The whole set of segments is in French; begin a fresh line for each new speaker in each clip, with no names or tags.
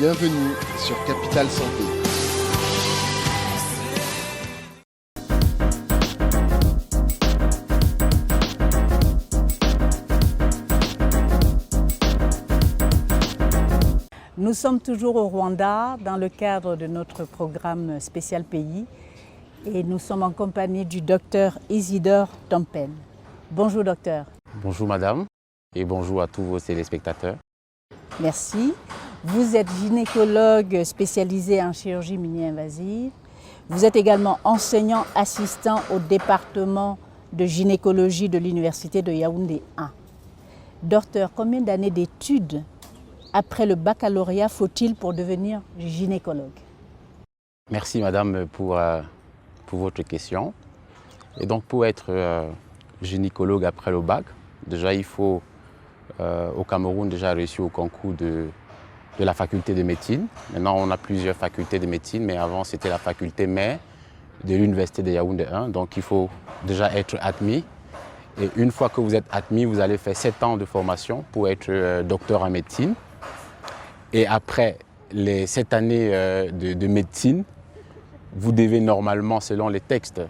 Bienvenue sur Capital Santé.
Nous sommes toujours au Rwanda dans le cadre de notre programme spécial pays et nous sommes en compagnie du docteur Isidore Tompen. Bonjour docteur.
Bonjour madame et bonjour à tous vos téléspectateurs.
Merci. Vous êtes gynécologue spécialisé en chirurgie mini-invasive. Vous êtes également enseignant assistant au département de gynécologie de l'université de Yaoundé 1. Docteur, combien d'années d'études après le baccalauréat faut-il pour devenir gynécologue?
Merci madame pour votre question. Et donc pour être gynécologue après le bac, déjà il faut au Cameroun déjà réussir au concours de la faculté de médecine. Maintenant on a plusieurs facultés de médecine, mais avant c'était la faculté mère de l'université de Yaoundé 1. Donc il faut déjà être admis. Et une fois que vous êtes admis, vous allez faire 7 ans de formation pour être docteur en médecine. Et après les 7 années de médecine, vous devez normalement, selon les textes,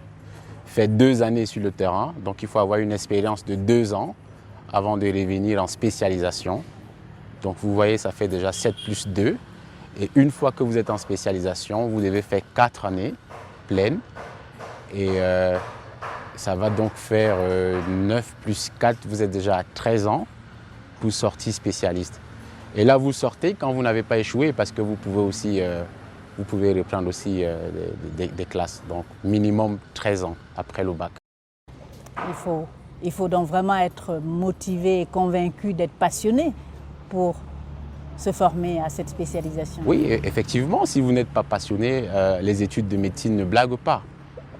faire 2 années sur le terrain. Donc il faut avoir une expérience de 2 ans avant de revenir en spécialisation. Donc vous voyez, ça fait déjà 7 plus 2. Et une fois que vous êtes en spécialisation, vous devez faire 4 années pleines. Et ça va donc faire 9 plus 4, vous êtes déjà à 13 ans pour sortir spécialiste. Et là, vous sortez quand vous n'avez pas échoué parce que vous pouvez aussi vous pouvez reprendre aussi des classes. Donc minimum 13 ans après le bac.
Il faut donc vraiment être motivé et convaincu d'être passionné pour se former à cette spécialisation.
Oui, effectivement, si vous n'êtes pas passionné, les études de médecine ne blaguent pas.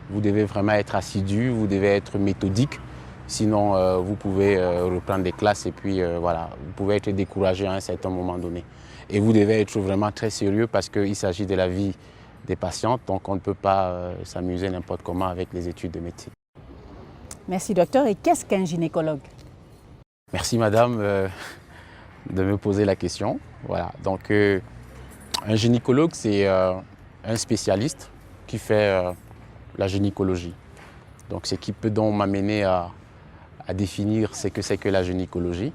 Vous devez vraiment être assidu, vous devez être méthodique. Sinon, vous pouvez reprendre des classes et puis voilà, vous pouvez être découragé à un certain moment donné. Et vous devez être vraiment très sérieux parce qu'il s'agit de la vie des patientes, donc on ne peut pas s'amuser n'importe comment avec les études de médecine.
Merci docteur. Et qu'est-ce qu'un gynécologue?
Merci madame de me poser la question. Voilà, donc un gynécologue, c'est un spécialiste qui fait la gynécologie. Donc ce qui peut donc m'amener à définir ce que c'est que la gynécologie.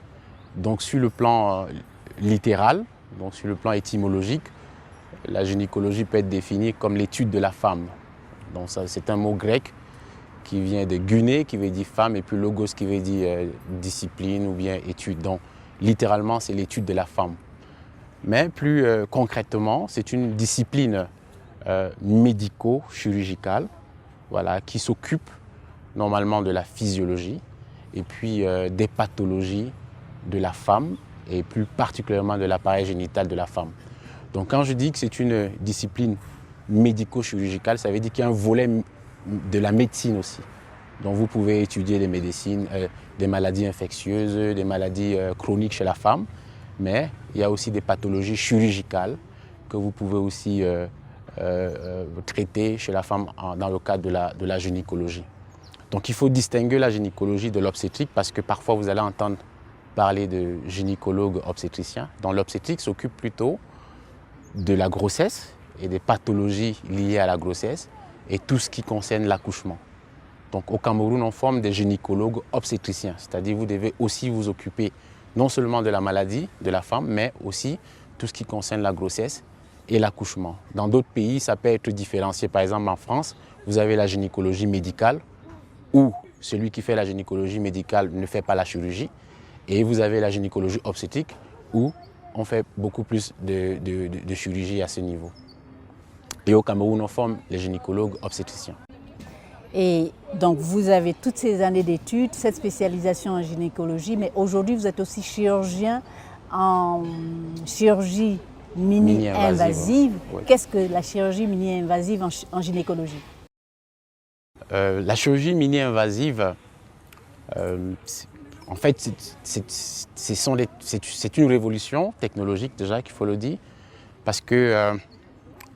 Donc sur le plan littéral, donc sur le plan étymologique, la gynécologie peut être définie comme l'étude de la femme. Donc c'est un mot grec qui vient de gyné, qui veut dire femme, et puis logos qui veut dire discipline ou bien étude. Donc littéralement, c'est l'étude de la femme. Mais plus concrètement, c'est une discipline médico-chirurgicale, voilà, qui s'occupe normalement de la physiologie et puis des pathologies de la femme et plus particulièrement de l'appareil génital de la femme. Donc quand je dis que c'est une discipline médico-chirurgicale, ça veut dire qu'il y a un volet de la médecine aussi. Donc vous pouvez étudier les médecines, des maladies infectieuses, des maladies chroniques chez la femme, mais il y a aussi des pathologies chirurgicales que vous pouvez aussi traiter chez la femme dans le cadre de la gynécologie. Donc il faut distinguer la gynécologie de l'obstétrique parce que parfois vous allez entendre parler de gynécologue obstétricien. Donc l'obstétrique s'occupe plutôt de la grossesse et des pathologies liées à la grossesse et tout ce qui concerne l'accouchement. Donc au Cameroun, on forme des gynécologues obstétriciens, c'est-à-dire vous devez aussi vous occuper non seulement de la maladie de la femme, mais aussi tout ce qui concerne la grossesse et l'accouchement. Dans d'autres pays, ça peut être différencié. Par exemple, en France, vous avez la gynécologie médicale, où celui qui fait la gynécologie médicale ne fait pas la chirurgie. Et vous avez la gynécologie obstétrique, où on fait beaucoup plus de chirurgie à ce niveau. Et au Cameroun, on forme les gynécologues obstétriciens.
Et donc vous avez toutes ces années d'études, cette spécialisation en gynécologie, mais aujourd'hui vous êtes aussi chirurgien en chirurgie mini-invasive.
Oui.
Qu'est-ce que la chirurgie mini-invasive en gynécologie?
La chirurgie mini-invasive, en fait, c'est une révolution technologique déjà qu'il faut le dire, parce que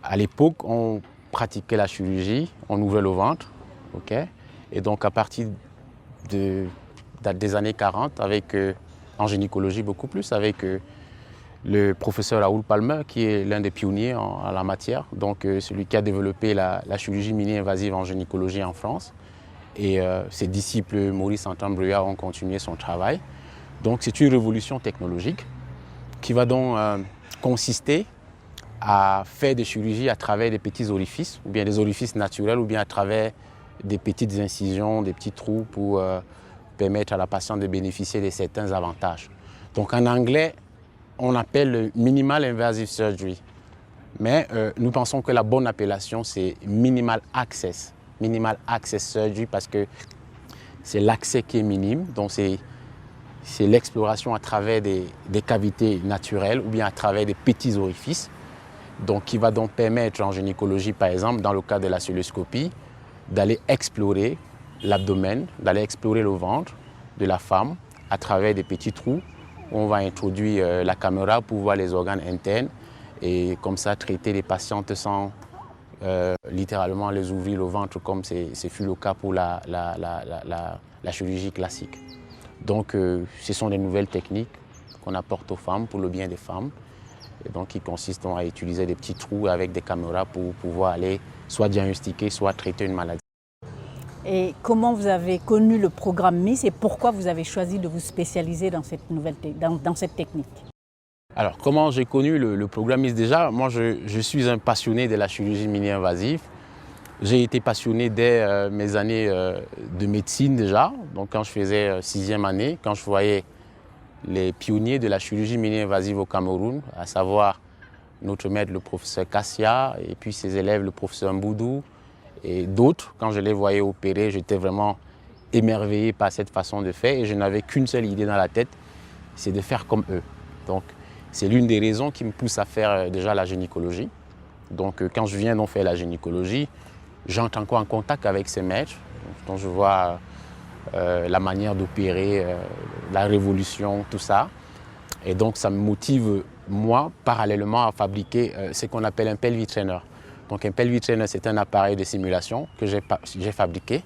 à l'époque, on pratiquait la chirurgie, on ouvrait le ventre, ok, et donc à partir des années 40, avec en gynécologie beaucoup plus, avec le professeur Raoul Palmer, qui est l'un des pionniers en la matière, donc celui qui a développé la chirurgie mini-invasive en gynécologie en France. Et ses disciples Maurice Santambria ont continué son travail. Donc c'est une révolution technologique qui va donc consister à faire des chirurgies à travers des petits orifices, ou bien des orifices naturels, ou bien à travers des petites incisions, des petits trous pour permettre à la patiente de bénéficier de certains avantages. Donc en anglais, on appelle minimal invasive surgery, mais nous pensons que la bonne appellation c'est minimal access surgery, parce que c'est l'accès qui est minime, donc c'est l'exploration à travers des cavités naturelles ou bien à travers des petits orifices, donc qui va donc permettre en gynécologie par exemple, dans le cas de la cœlioscopie, d'aller explorer l'abdomen, d'aller explorer le ventre de la femme à travers des petits trous où on va introduire la caméra pour voir les organes internes et comme ça traiter les patientes sans littéralement les ouvrir le ventre comme ce fut le cas pour la chirurgie classique. Donc ce sont des nouvelles techniques qu'on apporte aux femmes pour le bien des femmes et donc qui consistent à utiliser des petits trous avec des caméras pour pouvoir aller soit diagnostiquer, soit traiter une maladie.
Et comment vous avez connu le programme MIS et pourquoi vous avez choisi de vous spécialiser dans cette, dans cette technique?
Alors, comment j'ai connu le programme MIS déjà? Moi, je suis un passionné de la chirurgie mini-invasive. J'ai été passionné dès mes années de médecine déjà. Donc, quand je faisais 6e année, quand je voyais les pionniers de la chirurgie mini-invasive au Cameroun, à savoir notre maître, le professeur Kassia, et puis ses élèves, le professeur Mboudou, et d'autres, quand je les voyais opérer, j'étais vraiment émerveillé par cette façon de faire et je n'avais qu'une seule idée dans la tête, c'est de faire comme eux. Donc, c'est l'une des raisons qui me pousse à faire déjà la gynécologie. Donc, quand je viens donc faire la gynécologie, j'entre encore en contact avec ces maîtres, dont je vois la manière d'opérer, la révolution, tout ça. Et donc, ça me motive, moi, parallèlement à fabriquer ce qu'on appelle un pelvic trainer. Donc un pelvic trainer, c'est un appareil de simulation que j'ai fabriqué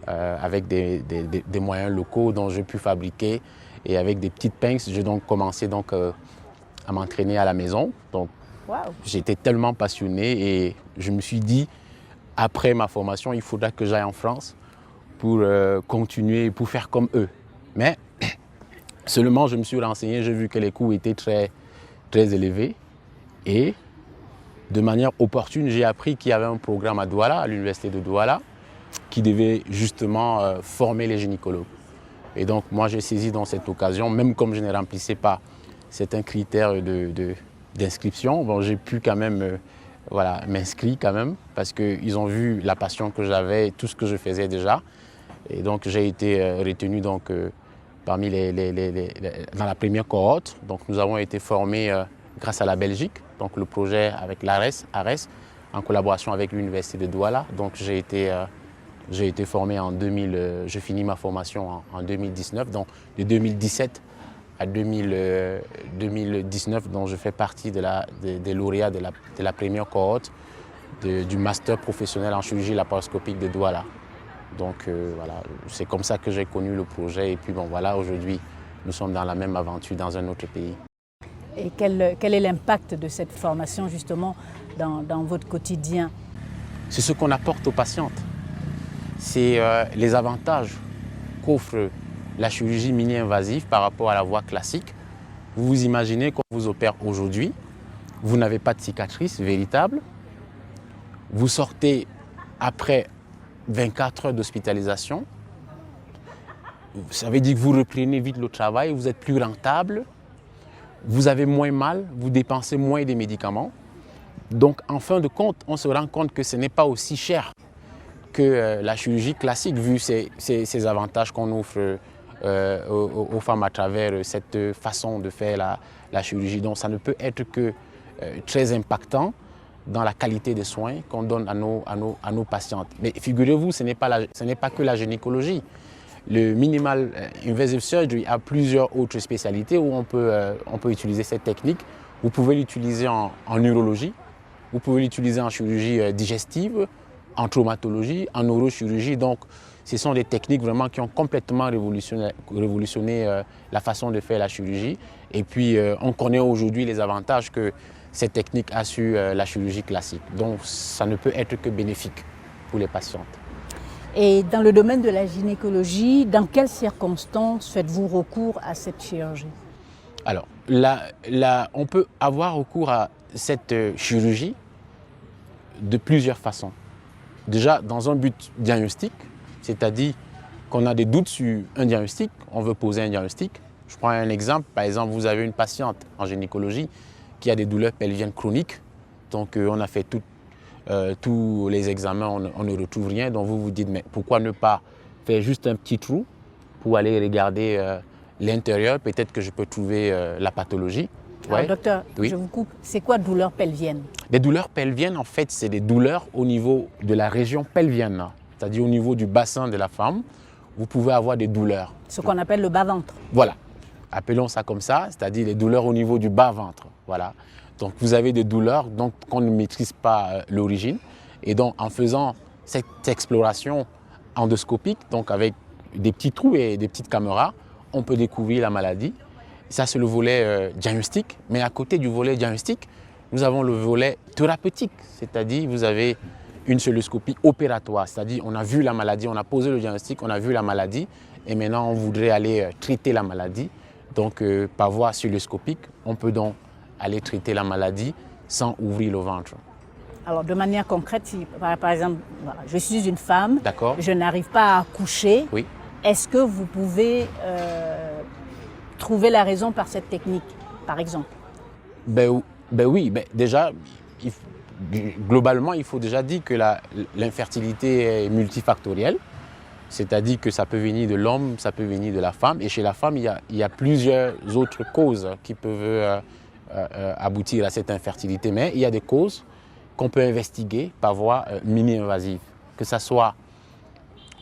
avec des moyens locaux dont j'ai pu fabriquer et avec des petites pinces, j'ai donc commencé donc, à m'entraîner à la maison. Donc wow. J'étais tellement passionné et je me suis dit, après ma formation, il faudra que j'aille en France pour continuer, pour faire comme eux. Mais seulement je me suis renseigné, j'ai vu que les coûts étaient très, très élevés et de manière opportune, j'ai appris qu'il y avait un programme à Douala, à l'université de Douala, qui devait justement former les gynécologues. Et donc moi j'ai saisi dans cette occasion, même comme je ne remplissais pas certains critères d'inscription, bon, j'ai pu quand même voilà, m'inscrire quand même, parce qu'ils ont vu la passion que j'avais et tout ce que je faisais déjà. Et donc j'ai été retenu donc, parmi dans la première cohorte. Donc nous avons été formés grâce à la Belgique. Donc le projet avec l'ARES, en collaboration avec l'université de Douala. Donc j'ai été formé en 2000, je finis ma formation en 2019, donc de 2017 à 2019, donc je fais partie des lauréats de la première cohorte du master professionnel en chirurgie laparoscopique de Douala. Donc voilà, c'est comme ça que j'ai connu le projet et puis bon voilà, aujourd'hui nous sommes dans la même aventure dans un autre pays.
Et quel est l'impact de cette formation justement dans votre quotidien?
C'est ce qu'on apporte aux patientes. C'est les avantages qu'offre la chirurgie mini-invasive par rapport à la voie classique. Vous vous imaginez qu'on vous opère aujourd'hui, vous n'avez pas de cicatrice véritable, vous sortez après 24 heures d'hospitalisation, ça veut dire que vous reprenez vite le travail, vous êtes plus rentable, vous avez moins mal, vous dépensez moins des médicaments. Donc, en fin de compte, on se rend compte que ce n'est pas aussi cher que la chirurgie classique, vu ces avantages qu'on offre aux femmes à travers cette façon de faire la chirurgie. Donc, ça ne peut être que très impactant dans la qualité des soins qu'on donne à nos patientes. Mais figurez-vous, ce n'est pas que la gynécologie. Le minimal invasive surgery a plusieurs autres spécialités où on peut utiliser cette technique. Vous pouvez l'utiliser en urologie, vous pouvez l'utiliser en chirurgie digestive, en traumatologie, en neurochirurgie. Donc, ce sont des techniques vraiment qui ont complètement révolutionné la façon de faire la chirurgie. Et puis, on connaît aujourd'hui les avantages que cette technique a sur la chirurgie classique. Donc, ça ne peut être que bénéfique pour les patientes.
Et dans le domaine de la gynécologie, dans quelles circonstances faites-vous recours à cette chirurgie?
Alors, on peut avoir recours à cette chirurgie de plusieurs façons. Déjà, dans un but diagnostique, c'est-à-dire qu'on a des doutes sur un diagnostic, on veut poser un diagnostic. Je prends un exemple. Par exemple, vous avez une patiente en gynécologie qui a des douleurs pelviennes chroniques. Donc, on a fait tous les examens, on ne retrouve rien. Donc, vous vous dites, mais pourquoi ne pas faire juste un petit trou pour aller regarder l'intérieur? Peut-être que je peux trouver la pathologie.
Alors, ouais. Docteur, oui. Je vous coupe. C'est quoi douleurs pelviennes?
Les douleurs pelviennes, en fait, c'est des douleurs au niveau de la région pelvienne, c'est-à-dire au niveau du bassin de la femme. Vous pouvez avoir des douleurs.
Ce qu'on appelle le bas-ventre.
Voilà. Appelons ça comme ça, c'est-à-dire les douleurs au niveau du bas-ventre. Voilà. Donc, vous avez des douleurs dont on ne maîtrise pas l'origine. Et donc, en faisant cette exploration endoscopique, donc avec des petits trous et des petites caméras, on peut découvrir la maladie. Ça, c'est le volet diagnostic. Mais à côté du volet diagnostic, nous avons le volet thérapeutique. C'est-à-dire, vous avez une cœlioscopie opératoire. C'est-à-dire, on a vu la maladie, on a posé le diagnostic, on a vu la maladie. Et maintenant, on voudrait aller traiter la maladie. Donc, par voie cœlioscopique, on peut donc aller traiter la maladie sans ouvrir le ventre.
Alors, de manière concrète, si, par exemple, je suis une femme,
je
n'arrive pas à accoucher,
oui.
Est-ce que vous pouvez trouver la raison par cette technique, par exemple?
Ben oui, déjà, globalement, il faut déjà dire que l'infertilité est multifactorielle, c'est-à-dire que ça peut venir de l'homme, ça peut venir de la femme, et chez la femme, il y a plusieurs autres causes qui peuvent aboutir à cette infertilité, mais il y a des causes qu'on peut investiguer par voie mini-invasive, que ça soit.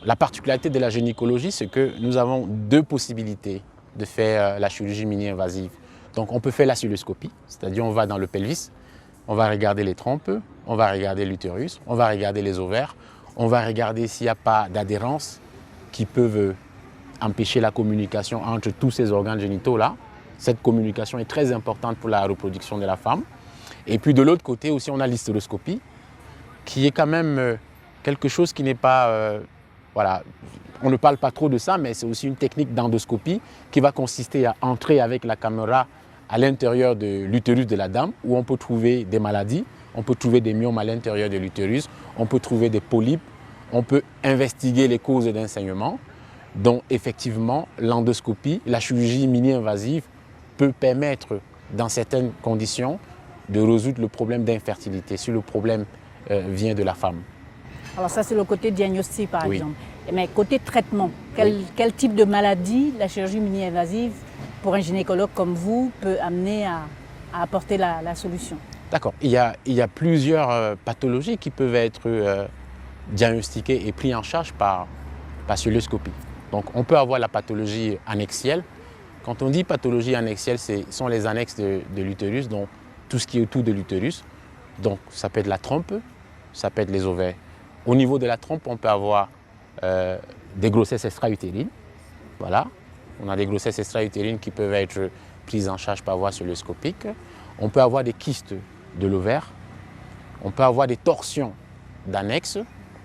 La particularité de la gynécologie, c'est que nous avons deux possibilités de faire la chirurgie mini-invasive. Donc, on peut faire la cœlioscopie, c'est-à-dire on va dans le pelvis, on va regarder les trompes, on va regarder l'utérus, on va regarder les ovaires, on va regarder s'il n'y a pas d'adhérence qui peuvent empêcher la communication entre tous ces organes génitaux-là. Cette communication est très importante pour la reproduction de la femme. Et puis de l'autre côté aussi, on a l'hystéroscopie, qui est quand même quelque chose qui n'est pas... Voilà, on ne parle pas trop de ça, mais c'est aussi une technique d'endoscopie qui va consister à entrer avec la caméra à l'intérieur de l'utérus de la dame, où on peut trouver des maladies, on peut trouver des myomes à l'intérieur de l'utérus, on peut trouver des polypes, on peut investiguer les causes d'un saignement. Donc effectivement, l'endoscopie, la chirurgie mini-invasive peut permettre, dans certaines conditions, de résoudre le problème d'infertilité, si le problème vient de la femme.
Alors ça, c'est le côté diagnostic, par exemple. Mais côté traitement, quel type de maladie la chirurgie mini-invasive, pour un gynécologue comme vous, peut amener à apporter la solution? D'accord.
Il y a plusieurs pathologies qui peuvent être diagnostiquées et prises en charge par cœlioscopie. Donc, on peut avoir la pathologie annexielle. Quand on dit pathologie annexielle, ce sont les annexes de l'utérus, donc tout ce qui est autour de l'utérus. Donc, ça peut être la trompe, ça peut être les ovaires. Au niveau de la trompe, on peut avoir des grossesses extra-utérines. Voilà. On a des grossesses extra-utérines qui peuvent être prises en charge par voie cœlioscopique. On peut avoir des kystes de l'ovaire. On peut avoir des torsions d'annexe,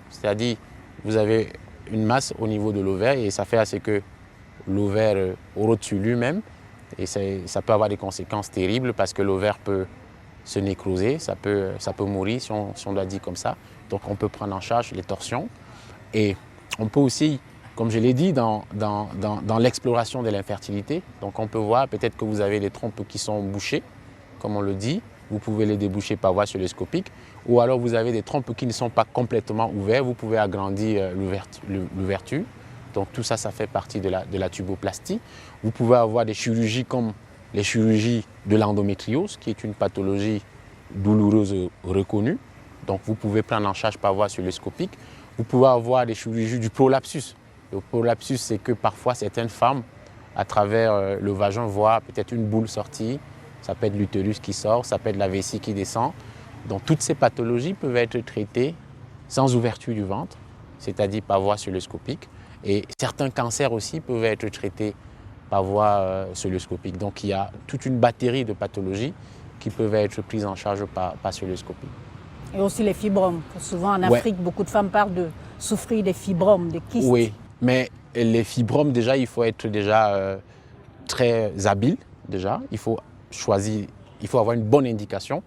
c'est-à-dire vous avez une masse au niveau de l'ovaire et ça fait à ce que l'ovaire rôde sur lui-même. Et ça peut avoir des conséquences terribles parce que l'ovaire peut se nécroser, ça peut mourir si on doit dire comme ça. Donc on peut prendre en charge les torsions. Et on peut aussi, comme je l'ai dit, dans l'exploration de l'infertilité, donc on peut voir peut-être que vous avez des trompes qui sont bouchées, comme on le dit, vous pouvez les déboucher par voie cœlioscopique, ou alors vous avez des trompes qui ne sont pas complètement ouvertes, vous pouvez agrandir l'ouverture. Donc tout ça, ça fait partie de la tuboplastie. Vous pouvez avoir des chirurgies comme les chirurgies de l'endométriose, qui est une pathologie douloureuse reconnue. Donc vous pouvez prendre en charge par voie cœlioscopique. Vous pouvez avoir des chirurgies du prolapsus. Le prolapsus, c'est que parfois certaines femmes, à travers le vagin, voient peut-être une boule sortir. Ça peut être l'utérus qui sort, ça peut être la vessie qui descend. Donc toutes ces pathologies peuvent être traitées sans ouverture du ventre, c'est-à-dire par voie cœlioscopique. Et certains cancers aussi peuvent être traités par voie cœlioscopique. Donc il y a toute une batterie de pathologies qui peuvent être prises en charge par cœlioscopie.
Et aussi les fibromes. Souvent en Afrique, beaucoup de femmes parlent de souffrir des fibromes, des kystes.
Oui, mais les fibromes, déjà, il faut être déjà très habile. Déjà, il faut choisir, il faut avoir une bonne indication.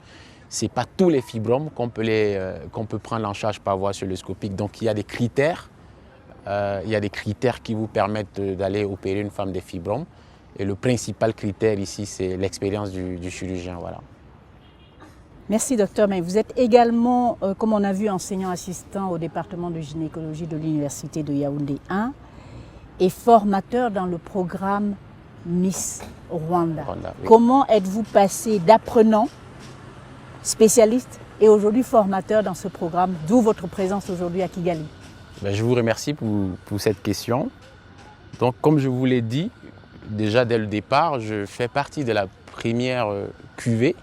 Ce n'est pas tous les fibromes qu'on peut prendre en charge par voie cœlioscopique. Donc il y a des critères. Il y a des critères qui vous permettent d'aller opérer une femme des fibromes. Et le principal critère ici, c'est l'expérience du chirurgien. Voilà.
Merci docteur, mais vous êtes également, comme on a vu, enseignant assistant au département de gynécologie de l'Université de Yaoundé 1 et formateur dans le programme Miss Rwanda. Oui. Comment êtes-vous passé d'apprenant, spécialiste et aujourd'hui formateur dans ce programme, d'où votre présence aujourd'hui à Kigali?
Je vous remercie pour cette question. Donc, comme je vous l'ai dit, déjà dès le départ, je fais partie de la première cuvée,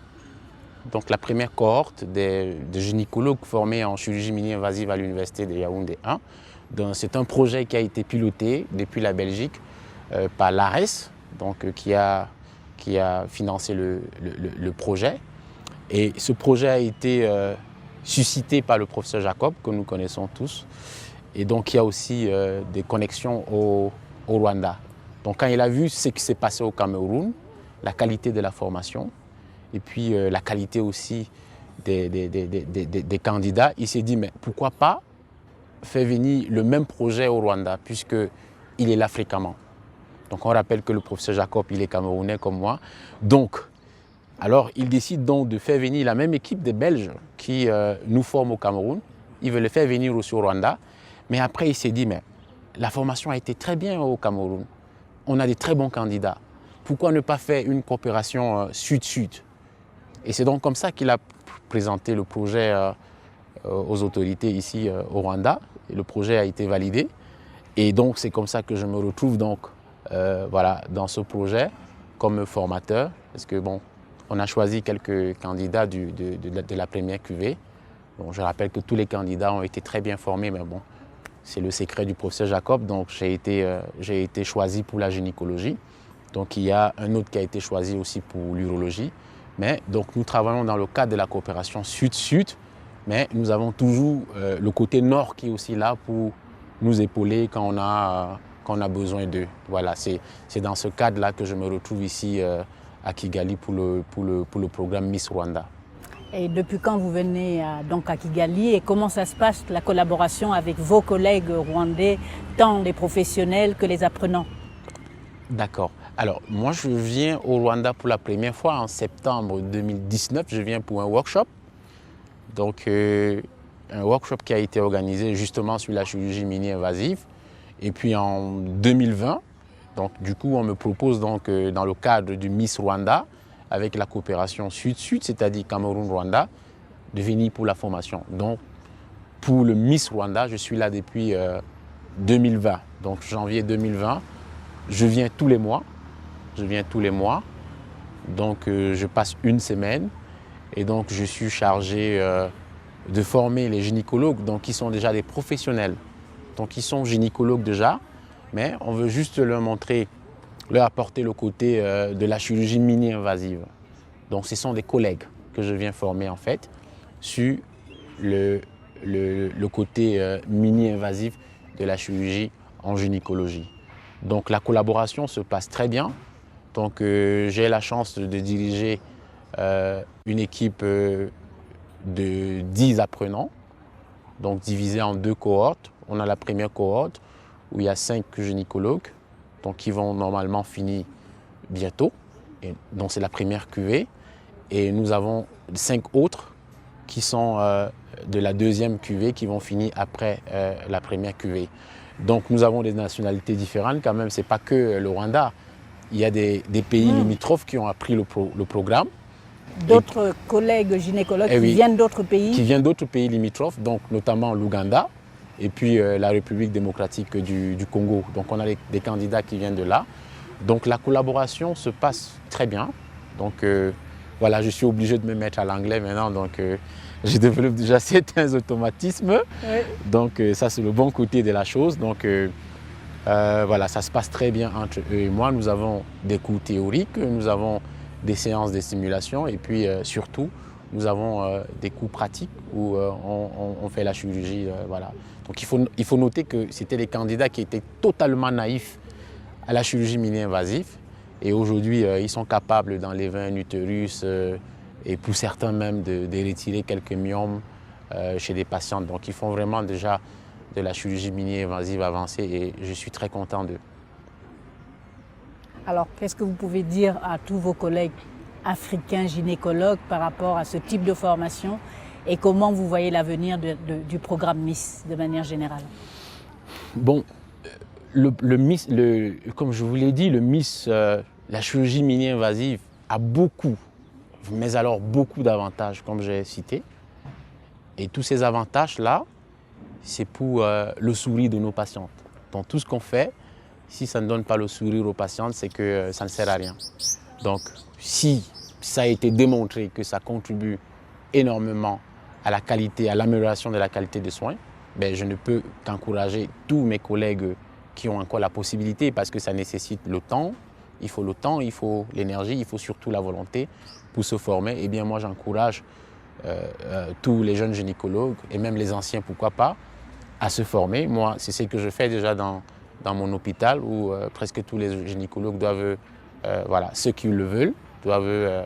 donc la première cohorte de gynécologues formés en chirurgie mini-invasive à l'Université de Yaoundé 1. C'est un projet qui a été piloté depuis la Belgique par l'ARES, donc, qui a financé le projet. Et ce projet a été suscité par le professeur Jacob, que nous connaissons tous. Et donc il y a aussi des connexions au Rwanda. Donc quand il a vu ce qui s'est passé au Cameroun, la qualité de la formation, et puis la qualité aussi des candidats, il s'est dit mais pourquoi pas faire venir le même projet au Rwanda, puisqu'il est là fréquemment. Donc on rappelle que le professeur Jacob, il est camerounais comme moi. Donc, alors il décide donc de faire venir la même équipe des Belges qui nous forment au Cameroun. Il veut le faire venir aussi au Rwanda. Mais après, il s'est dit, mais la formation a été très bien au Cameroun. On a des très bons candidats. Pourquoi ne pas faire une coopération sud-sud? Et c'est donc comme ça qu'il a présenté le projet aux autorités ici au Rwanda. Et le projet a été validé. Et donc, c'est comme ça que je me retrouve donc, voilà, dans ce projet comme formateur. Parce que bon, on a choisi quelques candidats de la première cuvée. Bon, je rappelle que tous les candidats ont été très bien formés, mais bon, c'est le secret du professeur Jacob. Donc, j'ai été choisi pour la gynécologie. Donc, il y a un autre qui a été choisi aussi pour l'urologie. Mais donc, nous travaillons dans le cadre de la coopération sud-sud. Mais nous avons toujours le côté nord qui est aussi là pour nous épauler quand on a besoin d'eux. Voilà, c'est dans ce cadre-là que je me retrouve ici à Kigali pour le programme Miss Rwanda.
Et depuis quand vous venez donc à Kigali et comment ça se passe, la collaboration avec vos collègues rwandais, tant les professionnels que les apprenants?
D'accord. Alors, moi, je viens au Rwanda pour la première fois en septembre 2019. Je viens pour un workshop. Donc, un workshop qui a été organisé justement sur la chirurgie mini-invasive. Et puis en 2020, donc, du coup, on me propose donc, dans le cadre du Miss Rwanda, avec la coopération sud-sud, c'est-à-dire Cameroun-Rwanda, de venir pour la formation. Donc, pour le Miss Rwanda, je suis là depuis 2020. Donc, janvier 2020, je viens tous les mois. Donc, je passe une semaine. Et donc, je suis chargé de former les gynécologues, donc, qui sont déjà des professionnels. Donc, ils sont gynécologues déjà, mais on veut juste leur montrer, leur apporter le côté de la chirurgie mini-invasive. Donc, ce sont des collègues que je viens former, en fait, sur le côté mini-invasif de la chirurgie en gynécologie. Donc, la collaboration se passe très bien. Donc, j'ai la chance de diriger une équipe de 10 apprenants, donc divisée en 2 cohortes. On a la première cohorte où il y a 5 gynécologues, donc qui vont normalement finir bientôt. Et donc, c'est la première cuvée. Et nous avons 5 autres qui sont de la deuxième cuvée qui vont finir après la première cuvée. Donc, nous avons des nationalités différentes quand même. Ce n'est pas que le Rwanda. Il y a des pays limitrophes qui ont appris le programme.
D'autres collègues gynécologues qui viennent d'autres pays?
Qui viennent d'autres pays limitrophes, donc notamment l'Ouganda et puis la République démocratique du Congo. Donc, on a des candidats qui viennent de là. Donc, la collaboration se passe très bien. Donc, voilà, je suis obligé de me mettre à l'anglais maintenant, donc je développe déjà certains automatismes.
Oui.
Donc ça, c'est le bon côté de la chose. Donc voilà, ça se passe très bien entre eux et moi. Nous avons des cours théoriques, nous avons des séances de simulation et puis surtout, nous avons des cours pratiques où on fait la chirurgie. Voilà. Donc il faut noter que c'était des candidats qui étaient totalement naïfs à la chirurgie mini-invasive. Et aujourd'hui, ils sont capables d'enlever un utérus et pour certains même de retirer quelques myomes chez des patientes. Donc ils font vraiment déjà de la chirurgie mini-invasive avancée et je suis très content d'eux.
Alors, qu'est-ce que vous pouvez dire à tous vos collègues africains gynécologues par rapport à ce type de formation et comment vous voyez l'avenir du programme MIS de manière générale?
Bon, le MIS, comme je vous l'ai dit, le MIS, la chirurgie mini-invasive a beaucoup, mais alors beaucoup d'avantages, comme j'ai cité. Et tous ces avantages-là, c'est pour le sourire de nos patientes. Donc tout ce qu'on fait, si ça ne donne pas le sourire aux patientes, c'est que ça ne sert à rien. Donc si ça a été démontré que ça contribue énormément à la qualité, à l'amélioration de la qualité des soins, ben, je ne peux qu'encourager tous mes collègues qui ont encore la possibilité parce que ça nécessite le temps, il faut l'énergie, il faut surtout la volonté pour se former. Eh bien moi j'encourage tous les jeunes gynécologues et même les anciens, pourquoi pas, à se former. Moi, c'est ce que je fais déjà dans mon hôpital où presque tous les gynécologues doivent, voilà, ceux qui le veulent, doivent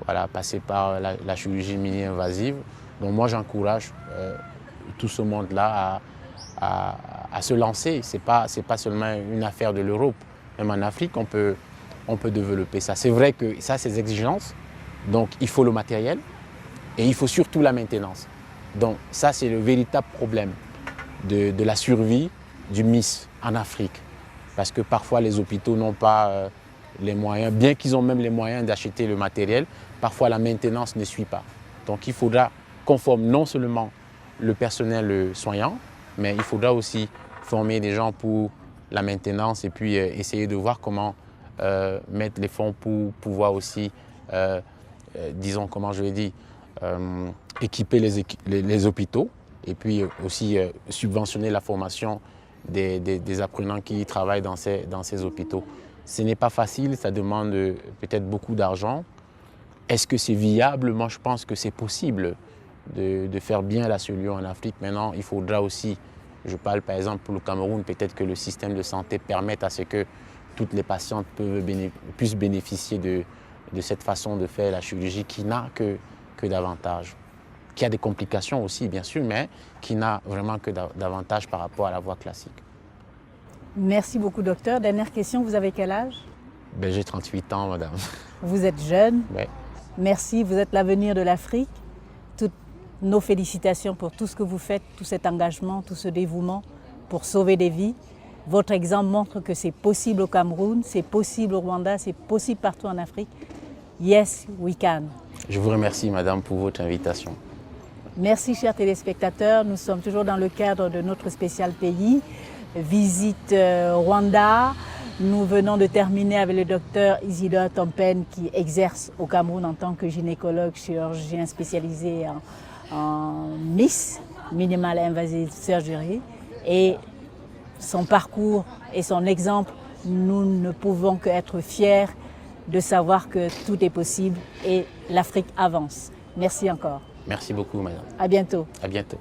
voilà, passer par la chirurgie mini-invasive. Donc moi, j'encourage tout ce monde-là à se lancer. C'est pas seulement une affaire de l'Europe. Même en Afrique, on peut développer ça. C'est vrai que ça, c'est des exigences. Donc, il faut le matériel et il faut surtout la maintenance. Donc, ça, c'est le véritable problème de la survie du MIS en Afrique. Parce que parfois, les hôpitaux n'ont pas les moyens, bien qu'ils ont même les moyens d'acheter le matériel, parfois la maintenance ne suit pas. Donc, il faudra qu'on forme non seulement le personnel soignant, mais il faudra aussi former des gens pour la maintenance et puis essayer de voir comment mettre les fonds pour pouvoir aussi, disons, comment je l'ai dit, équiper les hôpitaux et puis aussi subventionner la formation des apprenants qui travaillent dans ces hôpitaux. Ce n'est pas facile, ça demande peut-être beaucoup d'argent. Est-ce que c'est viable? Moi, je pense que c'est possible de faire bien la solution en Afrique. Maintenant, il faudra aussi, je parle par exemple pour le Cameroun, peut-être que le système de santé permette à ce que toutes les patientes puissent bénéficier de cette façon de faire la chirurgie qui n'a que d'avantages, qui a des complications aussi bien sûr, mais qui n'a vraiment que d'avantages par rapport à la voie classique.
Merci beaucoup, docteur. Dernière question, vous avez quel âge?
Ben, j'ai 38 ans, madame.
Vous êtes jeune.
Ouais.
Merci, vous êtes l'avenir de l'Afrique. Toutes nos félicitations pour tout ce que vous faites, tout cet engagement, tout ce dévouement pour sauver des vies. Votre exemple montre que c'est possible au Cameroun, c'est possible au Rwanda, c'est possible partout en Afrique. Yes, we can.
Je vous remercie, madame, pour votre invitation.
Merci, chers téléspectateurs. Nous sommes toujours dans le cadre de notre spécial pays, visite Rwanda. Nous venons de terminer avec le docteur Isidore Tompen qui exerce au Cameroun en tant que gynécologue chirurgien spécialisé en MIS, Minimal Invasive Surgery. Et son parcours et son exemple, nous ne pouvons qu'être fiers de savoir que tout est possible et l'Afrique avance. Merci encore.
Merci beaucoup, madame.
À bientôt.
À bientôt.